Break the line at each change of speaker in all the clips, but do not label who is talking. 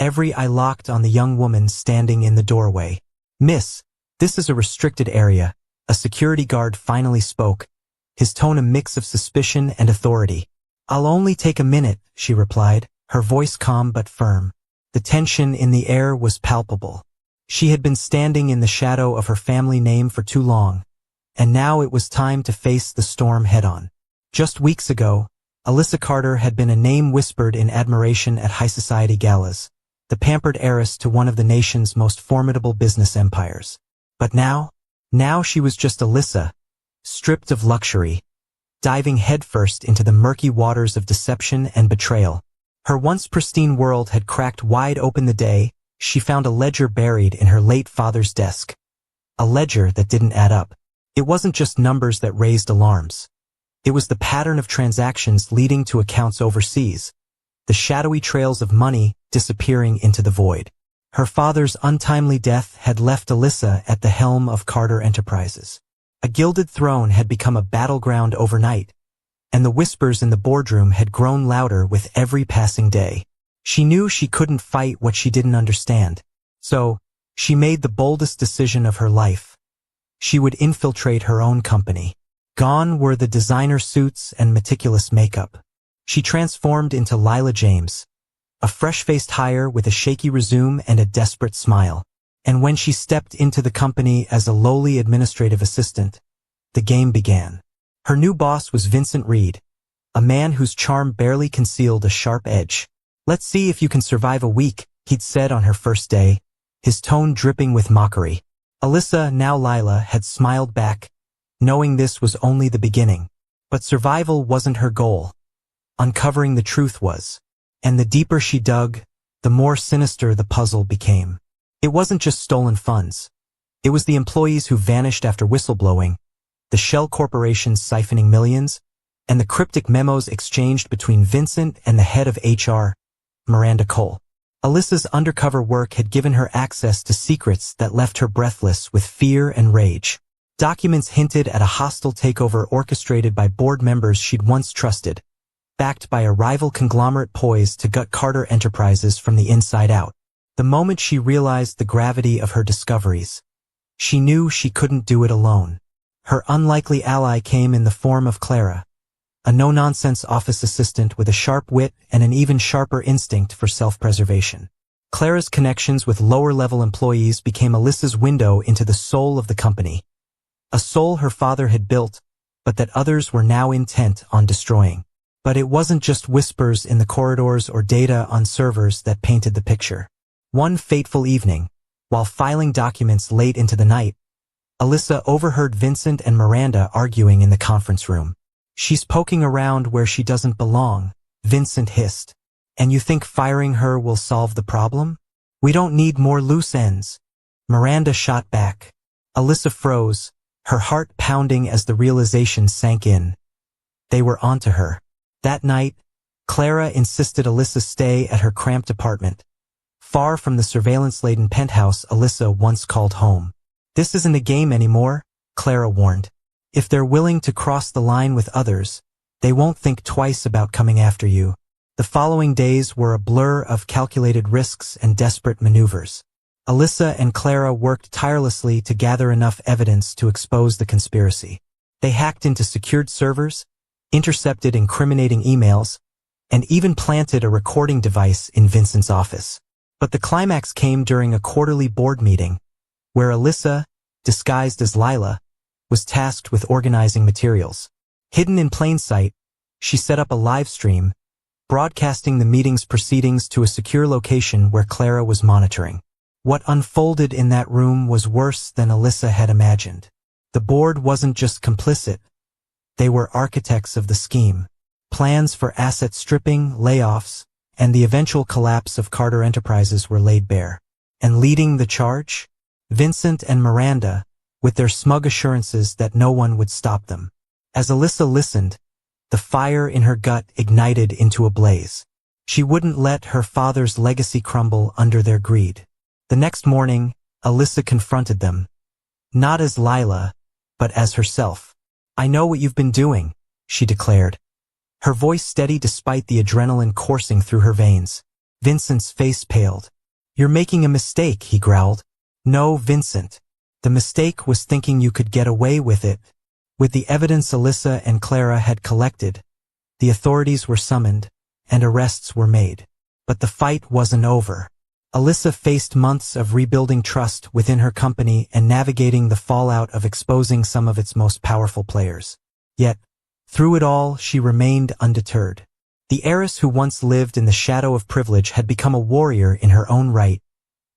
every eye locked on the young woman standing in the doorway. "Miss, this is a restricted area," a security guard finally spoke, his tone a mix of suspicion and authority. "I'll only take a minute," she replied, her voice calm but firm. The tension in the air was palpable. She had been standing in the shadow of her family name for too long, and now it was time to face the storm head-on. Just weeks ago, Alyssa Carter had been a name whispered in admiration at high society galas, the pampered heiress to one of the nation's most formidable business empires. But now she was just Alyssa, stripped of luxury, diving headfirst into the murky waters of deception and betrayal. Her once pristine world had cracked wide open the day she found a ledger buried in her late father's desk. A ledger that didn't add up. It wasn't just numbers that raised alarms. It was the pattern of transactions leading to accounts overseas, the shadowy trails of money disappearing into the void. Her father's untimely death had left Alyssa at the helm of Carter Enterprises. A gilded throne had become a battleground overnight, and the whispers in the boardroom had grown louder with every passing day. She knew she couldn't fight what she didn't understand, so she made the boldest decision of her life. She would infiltrate her own company. Gone were the designer suits and meticulous makeup. She transformed into Lila James, a fresh-faced hire with a shaky resume and a desperate smile. And when she stepped into the company as a lowly administrative assistant, the game began. Her new boss was Vincent Reed, a man whose charm barely concealed a sharp edge. "Let's see if you can survive a week," he'd said on her first day, his tone dripping with mockery. Alyssa, now Lila, had smiled back, knowing this was only the beginning. But survival wasn't her goal. Uncovering the truth was. And the deeper she dug, the more sinister the puzzle became. It wasn't just stolen funds. It was the employees who vanished after whistleblowing, the shell corporations siphoning millions, and the cryptic memos exchanged between Vincent and the head of HR, Miranda Cole. Alyssa's undercover work had given her access to secrets that left her breathless with fear and rage. Documents hinted at a hostile takeover orchestrated by board members she'd once trusted, backed by a rival conglomerate poised to gut Carter Enterprises from the inside out. The moment she realized the gravity of her discoveries, she knew she couldn't do it alone. Her unlikely ally came in the form of Clara, a no-nonsense office assistant with a sharp wit and an even sharper instinct for self-preservation. Clara's connections with lower-level employees became Alyssa's window into the soul of the company, a soul her father had built, but that others were now intent on destroying. But it wasn't just whispers in the corridors or data on servers that painted the picture. One fateful evening, while filing documents late into the night, Alyssa overheard Vincent and Miranda arguing in the conference room. "She's poking around where she doesn't belong," Vincent hissed. "And you think firing her will solve the problem? We don't need more loose ends." Miranda shot back. Alyssa froze, her heart pounding as the realization sank in. They were onto her. That night, Clara insisted Alyssa stay at her cramped apartment, far from the surveillance-laden penthouse Alyssa once called home. "This isn't a game anymore," Clara warned. "If they're willing to cross the line with others, they won't think twice about coming after you." The following days were a blur of calculated risks and desperate maneuvers. Alyssa and Clara worked tirelessly to gather enough evidence to expose the conspiracy. They hacked into secured servers, intercepted incriminating emails, and even planted a recording device in Vincent's office. But the climax came during a quarterly board meeting, where Alyssa, disguised as Lila, was tasked with organizing materials. Hidden in plain sight, she set up a live stream, broadcasting the meeting's proceedings to a secure location where Clara was monitoring. What unfolded in that room was worse than Alyssa had imagined. The board wasn't just complicit. They were architects of the scheme. Plans for asset stripping, layoffs, and the eventual collapse of Carter Enterprises were laid bare. And leading the charge? Vincent and Miranda, with their smug assurances that no one would stop them. As Alyssa listened, the fire in her gut ignited into a blaze. She wouldn't let her father's legacy crumble under their greed. The next morning, Alyssa confronted them. Not as Lila, but as herself. "I know what you've been doing," she declared, her voice steady despite the adrenaline coursing through her veins. Vincent's face paled. "You're making a mistake," he growled. "No, Vincent. The mistake was thinking you could get away with it." With the evidence Alyssa and Clara had collected, the authorities were summoned, and arrests were made. But the fight wasn't over. Alyssa faced months of rebuilding trust within her company and navigating the fallout of exposing some of its most powerful players. Yet, through it all, she remained undeterred. The heiress who once lived in the shadow of privilege had become a warrior in her own right,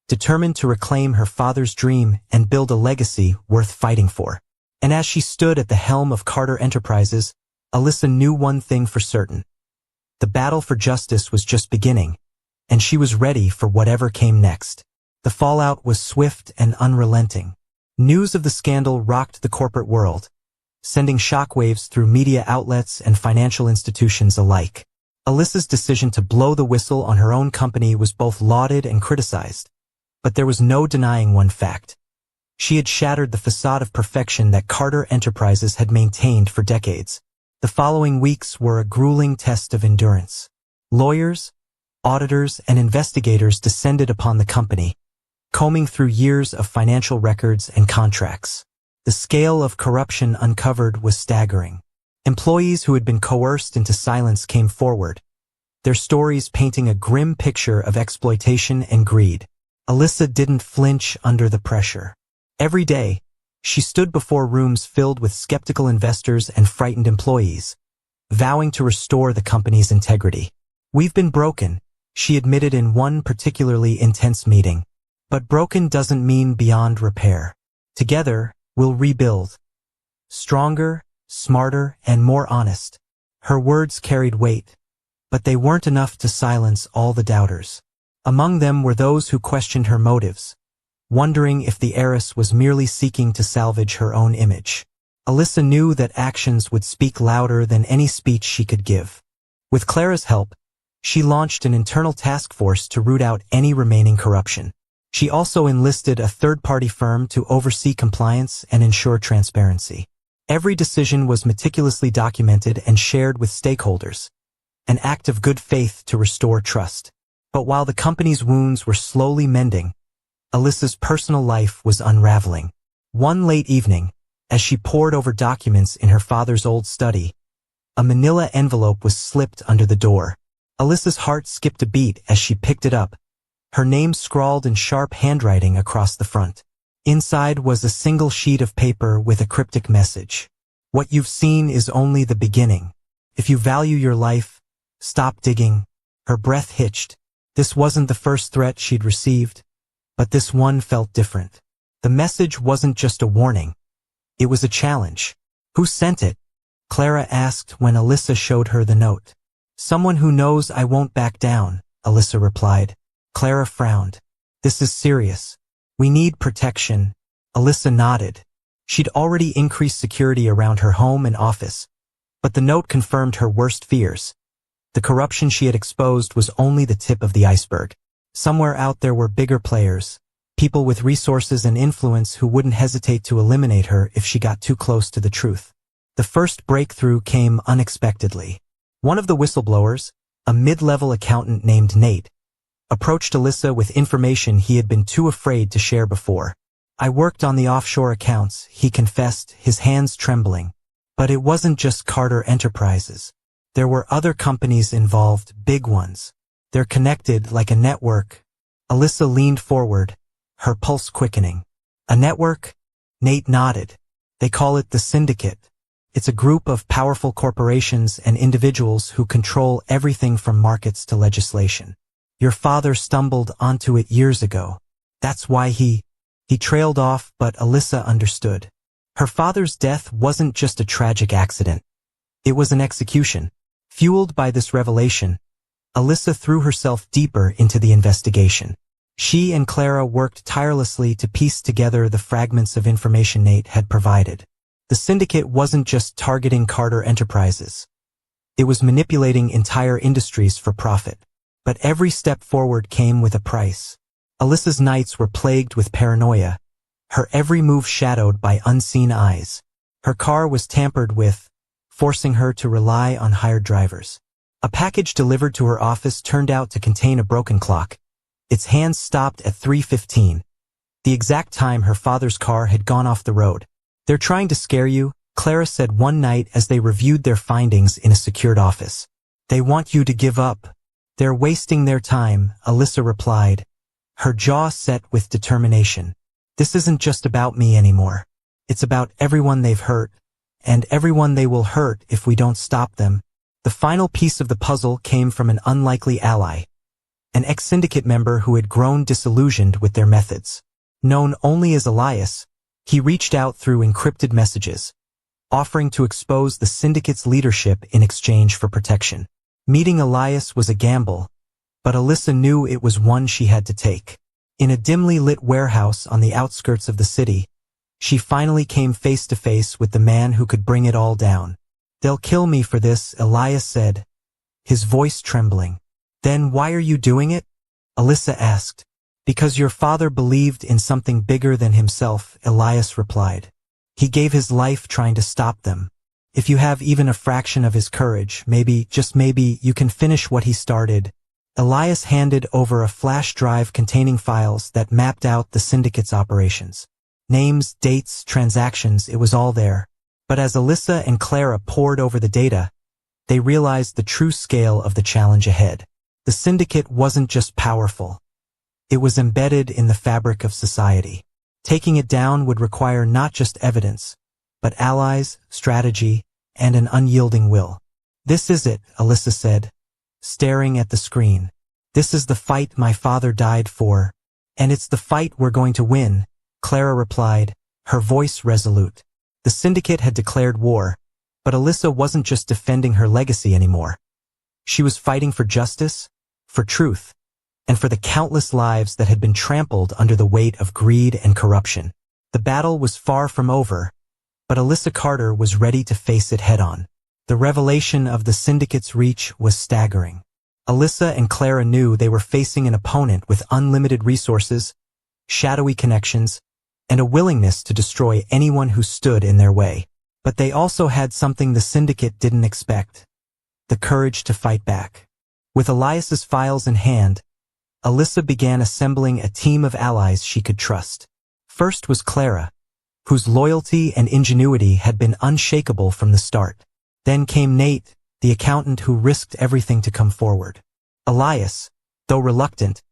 determined to reclaim her father's dream and build a legacy worth fighting for. And as she stood at the helm of Carter Enterprises, Alyssa knew one thing for certain. The battle for justice was just beginning, and she was ready for whatever came next. The fallout was swift and unrelenting. News of the scandal rocked the corporate world, sending shockwaves through media outlets and financial institutions alike. Alyssa's decision to blow the whistle on her own company was both lauded and criticized, but there was no denying one fact. She had shattered the facade of perfection that Carter Enterprises had maintained for decades. The following weeks were a grueling test of endurance. Lawyers, auditors, and investigators descended upon the company, combing through years of financial records and contracts. The scale of corruption uncovered was staggering. Employees who had been coerced into silence came forward, their stories painting a grim picture of exploitation and greed. Alyssa didn't flinch under the pressure. Every day, she stood before rooms filled with skeptical investors and frightened employees, vowing to restore the company's integrity. "We've been broken," she admitted in one particularly intense meeting. "But broken doesn't mean beyond repair. Together, we'll rebuild. Stronger, smarter, and more honest." Her words carried weight, but they weren't enough to silence all the doubters. Among them were those who questioned her motives, wondering if the heiress was merely seeking to salvage her own image. Alyssa knew that actions would speak louder than any speech she could give. With Clara's help, she launched an internal task force to root out any remaining corruption. She also enlisted a third-party firm to oversee compliance and ensure transparency. Every decision was meticulously documented and shared with stakeholders, an act of good faith to restore trust. But while the company's wounds were slowly mending, Alyssa's personal life was unraveling. One late evening, as she pored over documents in her father's old study, a manila envelope was slipped under the door. Alyssa's heart skipped a beat as she picked it up, her name scrawled in sharp handwriting across the front. Inside was a single sheet of paper with a cryptic message. "What you've seen is only the beginning. If you value your life, stop digging." Her breath hitched. This wasn't the first threat she'd received, but this one felt different. The message wasn't just a warning. It was a challenge. "Who sent it?" Clara asked when Alyssa showed her the note. "Someone who knows I won't back down," Alyssa replied. Clara frowned. "This is serious. We need protection." Alyssa nodded. She'd already increased security around her home and office, but the note confirmed her worst fears. The corruption she had exposed was only the tip of the iceberg. Somewhere out there were bigger players, people with resources and influence who wouldn't hesitate to eliminate her if she got too close to the truth. The first breakthrough came unexpectedly. One of the whistleblowers, a mid-level accountant named Nate, approached Alyssa with information he had been too afraid to share before. "I worked on the offshore accounts," he confessed, his hands trembling. "But it wasn't just Carter Enterprises. There were other companies involved, big ones. They're connected like a network." Alyssa leaned forward, her pulse quickening. "A network?" Nate nodded. "They call it the Syndicate. It's a group of powerful corporations and individuals who control everything from markets to legislation. Your father stumbled onto it years ago. That's why he trailed off, but Alyssa understood. Her father's death wasn't just a tragic accident. It was an execution. Fueled by this revelation, Alyssa threw herself deeper into the investigation. She and Clara worked tirelessly to piece together the fragments of information Nate had provided. The syndicate wasn't just targeting Carter Enterprises. It was manipulating entire industries for profit. But every step forward came with a price. Alyssa's nights were plagued with paranoia, her every move shadowed by unseen eyes. Her car was tampered with, forcing her to rely on hired drivers. A package delivered to her office turned out to contain a broken clock, Its hands stopped at 3:15, the exact time her father's car had gone off the road. "They're trying to scare you," Clara said one night as they reviewed their findings in a secured office. "They want you to give up. They're wasting their time," Alyssa replied, her jaw set with determination. "This isn't just about me anymore. It's about everyone they've hurt, and everyone they will hurt if we don't stop them." The final piece of the puzzle came from an unlikely ally, an ex-syndicate member who had grown disillusioned with their methods. Known only as Elias, he reached out through encrypted messages, offering to expose the syndicate's leadership in exchange for protection. Meeting Elias was a gamble, but Alyssa knew it was one she had to take. In a dimly lit warehouse on the outskirts of the city, she finally came face to face with the man who could bring it all down. "They'll kill me for this," Elias said, his voice trembling. "Then why are you doing it?" Alyssa asked. "Because your father believed in something bigger than himself," Elias replied. "He gave his life trying to stop them. If you have even a fraction of his courage, maybe, just maybe, you can finish what he started." Elias handed over a flash drive containing files that mapped out the syndicate's operations. Names, dates, transactions, it was all there. But as Alyssa and Clara pored over the data, they realized the true scale of the challenge ahead. The syndicate wasn't just powerful. It was embedded in the fabric of society. Taking it down would require not just evidence, but allies, strategy, and an unyielding will. "This is it," Alyssa said, staring at the screen. "This is the fight my father died for. And it's the fight we're going to win," Clara replied, her voice resolute. The syndicate had declared war, but Alyssa wasn't just defending her legacy anymore. She was fighting for justice, for truth, and for the countless lives that had been trampled under the weight of greed and corruption. The battle was far from over, but Alyssa Carter was ready to face it head-on. The revelation of the syndicate's reach was staggering. Alyssa and Clara knew they were facing an opponent with unlimited resources, shadowy connections, and a willingness to destroy anyone who stood in their way. But they also had something the syndicate didn't expect: the courage to fight back. With Elias's files in hand, Alyssa began assembling a team of allies she could trust. First was Clara, whose loyalty and ingenuity had been unshakable from the start. Then came Nate, the accountant who risked everything to come forward. Elias, though reluctant,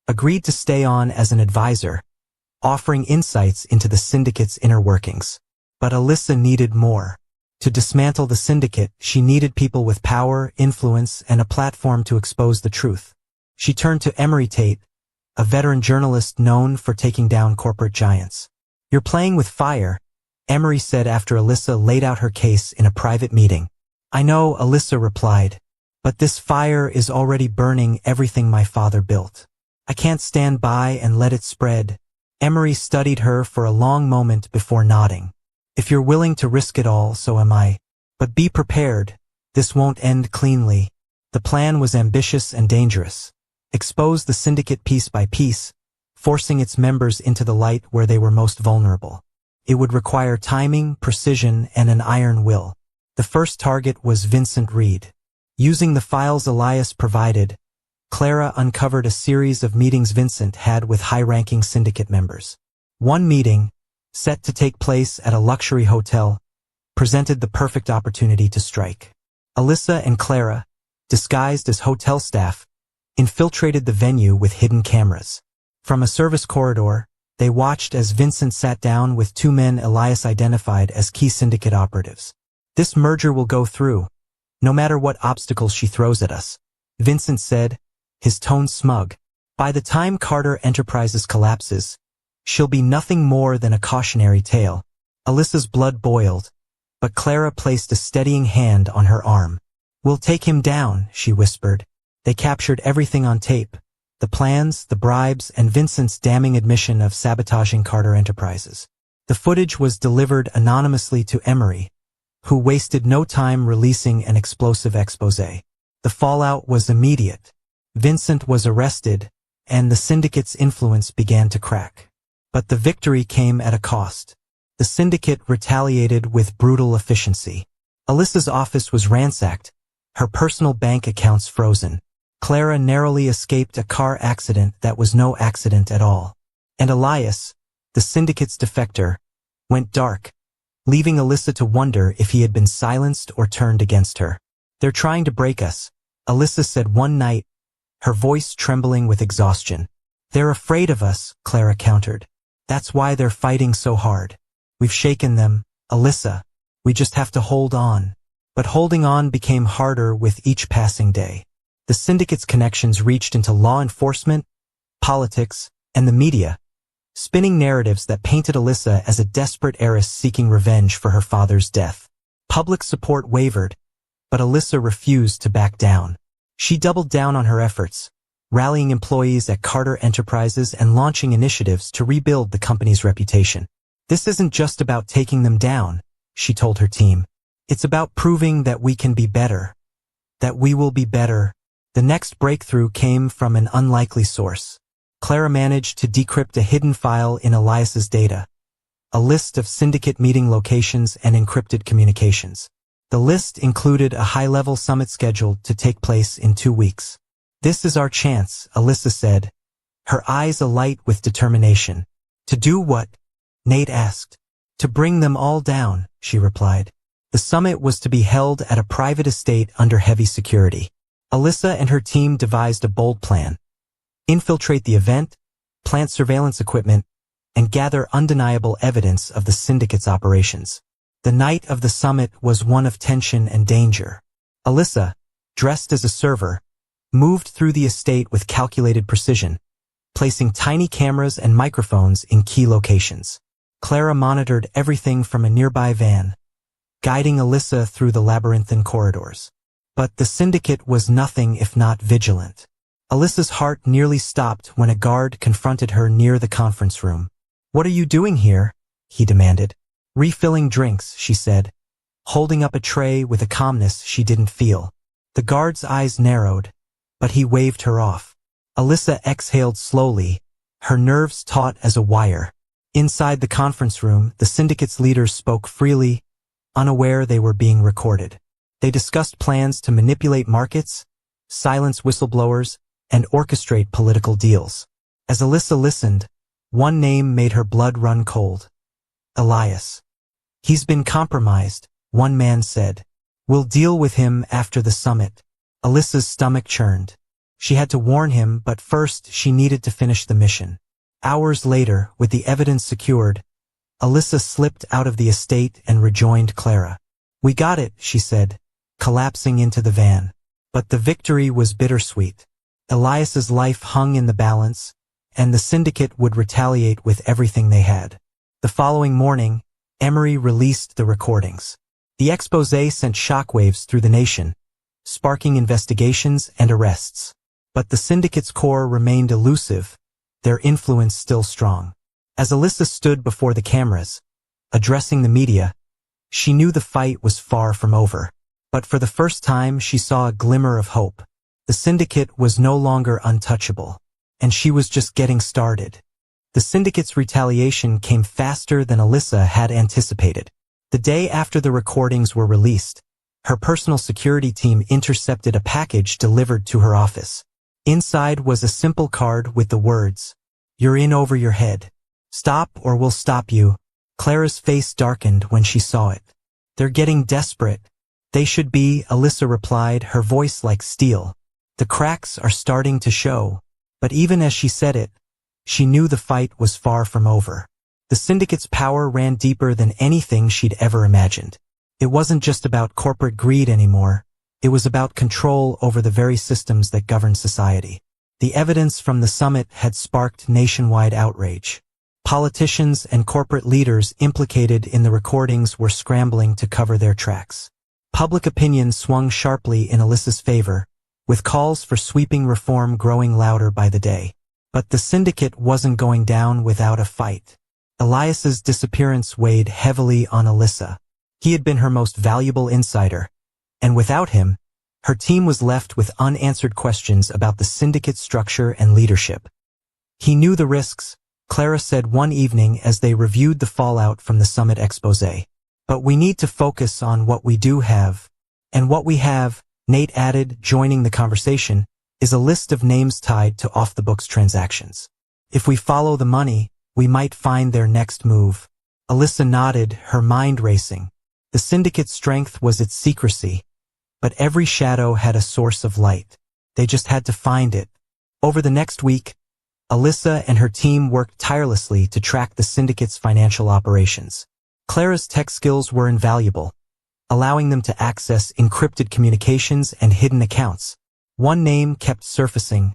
agreed to stay on as an advisor, offering insights into the syndicate's inner workings. But Alyssa needed more. To dismantle the syndicate, she needed people with power, influence, and a platform to expose the truth. She turned to Emery Tate, a veteran journalist known for taking down corporate giants. "You're playing with fire," Emery said after Alyssa laid out her case in a private meeting. "I know," Alyssa replied, "but this fire is already burning everything my father built. I can't stand by and let it spread." Emery studied her for a long moment before nodding. "If you're willing to risk it all, so am I. But be prepared, this won't end cleanly." The plan was ambitious and dangerous. Expose the syndicate piece by piece, forcing its members into the light where they were most vulnerable. It would require timing, precision, and an iron will. The first target was Vincent Reed. Using the files Elias provided, Clara uncovered a series of meetings Vincent had with high-ranking syndicate members. One meeting, set to take place at a luxury hotel, presented the perfect opportunity to strike. Alyssa and Clara, disguised as hotel staff, infiltrated the venue with hidden cameras. From a service corridor, they watched as Vincent sat down with two men Elias identified as key syndicate operatives. "This merger will go through, no matter what obstacles she throws at us," Vincent said, his tone smug. "By the time Carter Enterprises collapses, she'll be nothing more than a cautionary tale." Alyssa's blood boiled, but Clara placed a steadying hand on her arm. "We'll take him down," she whispered. They captured everything on tape: the plans, the bribes, and Vincent's damning admission of sabotaging Carter Enterprises. The footage was delivered anonymously to Emery, who wasted no time releasing an explosive exposé. The fallout was immediate. Vincent was arrested, and the syndicate's influence began to crack. But the victory came at a cost. The syndicate retaliated with brutal efficiency. Alyssa's office was ransacked, her personal bank accounts frozen. Clara narrowly escaped a car accident that was no accident at all. And Elias, the syndicate's defector, went dark, leaving Alyssa to wonder if he had been silenced or turned against her. "They're trying to break us," Alyssa said one night, her voice trembling with exhaustion. "They're afraid of us," Clara countered. "That's why they're fighting so hard. We've shaken them, Alyssa. We just have to hold on." But holding on became harder with each passing day. The syndicate's connections reached into law enforcement, politics, and the media, spinning narratives that painted Alyssa as a desperate heiress seeking revenge for her father's death. Public support wavered, but Alyssa refused to back down. She doubled down on her efforts, rallying employees at Carter Enterprises and launching initiatives to rebuild the company's reputation. "This isn't just about taking them down," she told her team. "It's about proving that we can be better, that we will be better." The next breakthrough came from an unlikely source. Clara managed to decrypt a hidden file in Elias's data, a list of syndicate meeting locations and encrypted communications. The list included a high-level summit scheduled to take place in 2 weeks. "This is our chance," Alyssa said, her eyes alight with determination. "To do what?" Nate asked. "To bring them all down," she replied. The summit was to be held at a private estate under heavy security. Alyssa and her team devised a bold plan: infiltrate the event, plant surveillance equipment, and gather undeniable evidence of the syndicate's operations. The night of the summit was one of tension and danger. Alyssa, dressed as a server, moved through the estate with calculated precision, placing tiny cameras and microphones in key locations. Clara monitored everything from a nearby van, guiding Alyssa through the labyrinthine corridors. But the syndicate was nothing if not vigilant. Alyssa's heart nearly stopped when a guard confronted her near the conference room. "What are you doing here?" he demanded. "Refilling drinks," she said, holding up a tray with a calmness she didn't feel. The guard's eyes narrowed, but he waved her off. Alyssa exhaled slowly, her nerves taut as a wire. Inside the conference room, the syndicate's leaders spoke freely, unaware they were being recorded. They discussed plans to manipulate markets, silence whistleblowers, and orchestrate political deals. As Alyssa listened, one name made her blood run cold: Elias. "He's been compromised," one man said. "We'll deal with him after the summit." Alyssa's stomach churned. She had to warn him, but first she needed to finish the mission. Hours later, with the evidence secured, Alyssa slipped out of the estate and rejoined Clara. "We got it," she said, collapsing into the van. But the victory was bittersweet. Elias's life hung in the balance, and the syndicate would retaliate with everything they had. The following morning, Emery released the recordings. The exposé sent shockwaves through the nation, sparking investigations and arrests. But the syndicate's core remained elusive, their influence still strong. As Alyssa stood before the cameras, addressing the media, she knew the fight was far from over. But for the first time, she saw a glimmer of hope. The syndicate was no longer untouchable, and she was just getting started. The syndicate's retaliation came faster than Alyssa had anticipated. The day after the recordings were released, her personal security team intercepted a package delivered to her office. Inside was a simple card with the words, "You're in over your head. Stop or we'll stop you." Clara's face darkened when she saw it. "They're getting desperate." "They should be," Alyssa replied, her voice like steel. "The cracks are starting to show." But even as she said it, she knew the fight was far from over. The syndicate's power ran deeper than anything she'd ever imagined. It wasn't just about corporate greed anymore. It was about control over the very systems that govern society. The evidence from the summit had sparked nationwide outrage. Politicians and corporate leaders implicated in the recordings were scrambling to cover their tracks. Public opinion swung sharply in Alyssa's favor, with calls for sweeping reform growing louder by the day. But the syndicate wasn't going down without a fight. Elias's disappearance weighed heavily on Alyssa. He had been her most valuable insider, and without him, her team was left with unanswered questions about the syndicate's structure and leadership. "He knew the risks," Clara said one evening as they reviewed the fallout from the summit exposé. "But we need to focus on what we do have." "And what we have," Nate added, joining the conversation, is a list of names tied to off-the-books transactions. If we follow the money, we might find their next move. Alyssa nodded, her mind racing. The syndicate's strength was its secrecy, but every shadow had a source of light. They just had to find it. Over the next week, Alyssa and her team worked tirelessly to track the syndicate's financial operations. Clara's tech skills were invaluable, allowing them to access encrypted communications and hidden accounts. One name kept surfacing: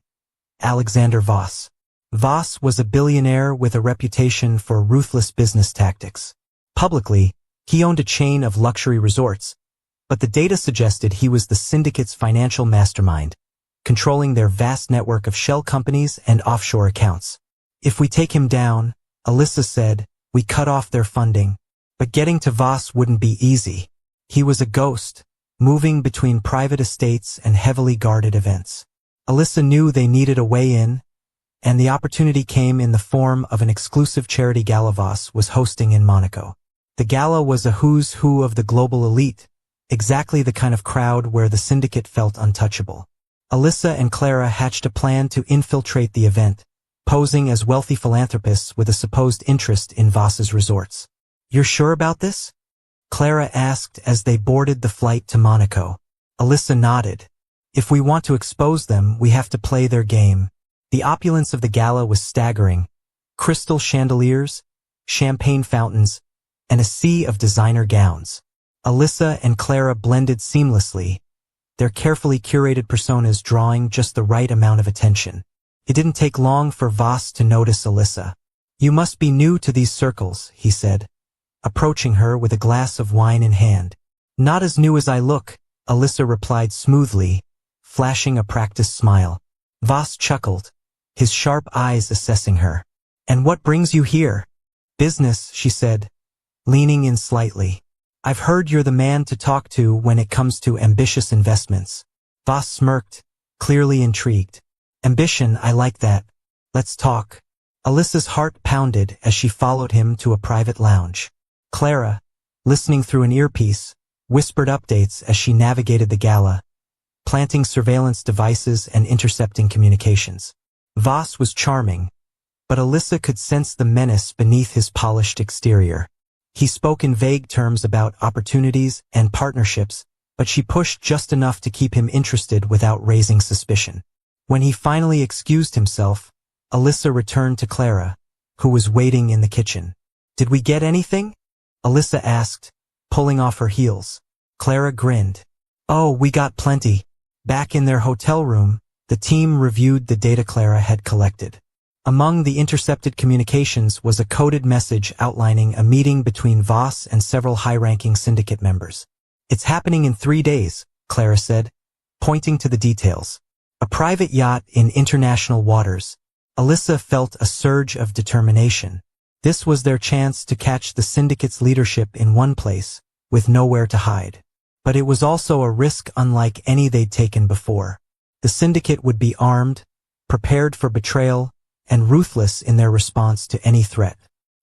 Alexander Voss. Voss was a billionaire with a reputation for ruthless business tactics. Publicly, he owned a chain of luxury resorts, but the data suggested he was the syndicate's financial mastermind, controlling their vast network of shell companies and offshore accounts. If we take him down, Alyssa said, we cut off their funding. But getting to Voss wouldn't be easy. He was a ghost, moving between private estates and heavily guarded events. Alyssa knew they needed a way in, and the opportunity came in the form of an exclusive charity gala Voss was hosting in Monaco. The gala was a who's who of the global elite, exactly the kind of crowd where the syndicate felt untouchable. Alyssa and Clara hatched a plan to infiltrate the event, posing as wealthy philanthropists with a supposed interest in Voss's resorts. You're sure about this? Clara asked as they boarded the flight to Monaco. Alyssa nodded. If we want to expose them, we have to play their game. The opulence of the gala was staggering. Crystal chandeliers, champagne fountains, and a sea of designer gowns. Alyssa and Clara blended seamlessly, their carefully curated personas drawing just the right amount of attention. It didn't take long for Voss to notice Alyssa. You must be new to these circles, he said, approaching her with a glass of wine in hand. Not as new as I look, Alyssa replied smoothly, flashing a practiced smile. Voss chuckled, his sharp eyes assessing her. And what brings you here? Business, she said, leaning in slightly. I've heard you're the man to talk to when it comes to ambitious investments. Voss smirked, clearly intrigued. Ambition, I like that. Let's talk. Alyssa's heart pounded as she followed him to a private lounge. Clara, listening through an earpiece, whispered updates as she navigated the gala, planting surveillance devices and intercepting communications. Voss was charming, but Alyssa could sense the menace beneath his polished exterior. He spoke in vague terms about opportunities and partnerships, but she pushed just enough to keep him interested without raising suspicion. When he finally excused himself, Alyssa returned to Clara, who was waiting in the kitchen. Did we get anything? Alyssa asked, pulling off her heels. Clara grinned. Oh, we got plenty. Back in their hotel room, the team reviewed the data Clara had collected. Among the intercepted communications was a coded message outlining a meeting between Voss and several high-ranking syndicate members. It's happening in 3 days, Clara said, pointing to the details. A private yacht in international waters. Alyssa felt a surge of determination. This was their chance to catch the syndicate's leadership in one place, with nowhere to hide. But it was also a risk unlike any they'd taken before. The syndicate would be armed, prepared for betrayal, and ruthless in their response to any threat.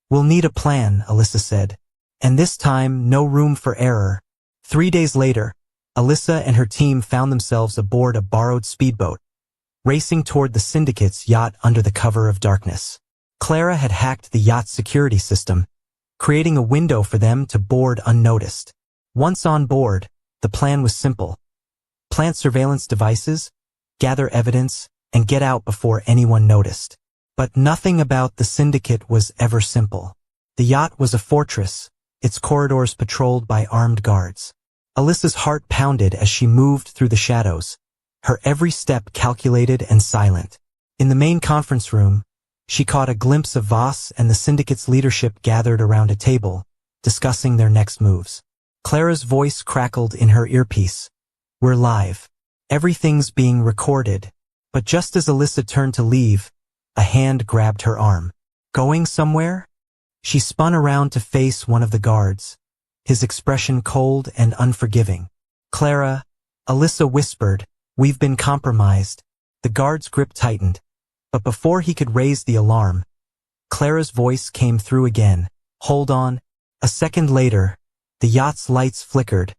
We'll need a plan, Alyssa said. And this time, no room for error. 3 days later, Alyssa and her team found themselves aboard a borrowed speedboat, racing toward the syndicate's yacht under the cover of darkness. Clara had hacked the yacht's security system, creating a window for them to board unnoticed. Once on board, the plan was simple. Plant surveillance devices, gather evidence, and get out before anyone noticed. But nothing about the syndicate was ever simple. The yacht was a fortress, its corridors patrolled by armed guards. Alyssa's heart pounded as she moved through the shadows, her every step calculated and silent. In the main conference room, she caught a glimpse of Voss and the syndicate's leadership gathered around a table, discussing their next moves. Clara's voice crackled in her earpiece. We're live. Everything's being recorded. But just as Alyssa turned to leave, a hand grabbed her arm. Going somewhere? She spun around to face one of the guards, his expression cold and unforgiving. Clara, Alyssa whispered, we've been compromised. The guard's grip tightened, but before he could raise the alarm, Clara's voice came through again. Hold on. A second later, the yacht's lights flickered,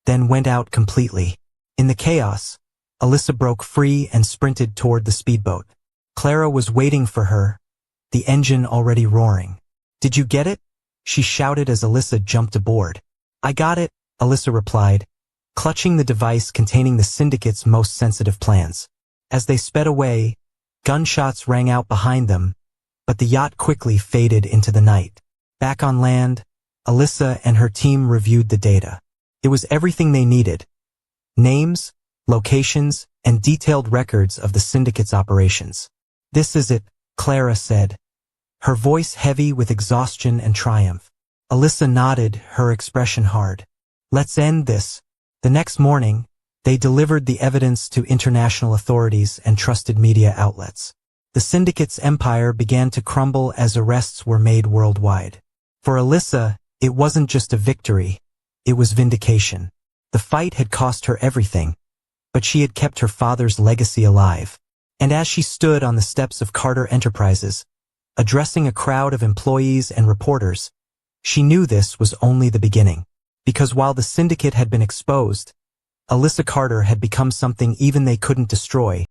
then went out completely. In the chaos, Alyssa broke free and sprinted toward the speedboat. Clara was waiting for her, the engine already roaring. "Did you get it?" she shouted as Alyssa jumped aboard. "I got it," Alyssa replied, clutching the device containing the syndicate's most sensitive plans. As they sped away, gunshots rang out behind them, but the yacht quickly faded into the night. Back on land, Alyssa and her team reviewed the data. It was everything they needed: names, locations, and detailed records of the syndicate's operations. "This is it," Clara said, her voice heavy with exhaustion and triumph. Alyssa nodded, her expression hard. "Let's end this." The next morning, they delivered the evidence to international authorities and trusted media outlets. The syndicate's empire began to crumble as arrests were made worldwide. For Alyssa, it wasn't just a victory, it was vindication. The fight had cost her everything, but she had kept her father's legacy alive. And as she stood on the steps of Carter Enterprises, addressing a crowd of employees and reporters, she knew this was only the beginning. Because while the syndicate had been exposed, Alyssa Carter had become something even they couldn't destroy: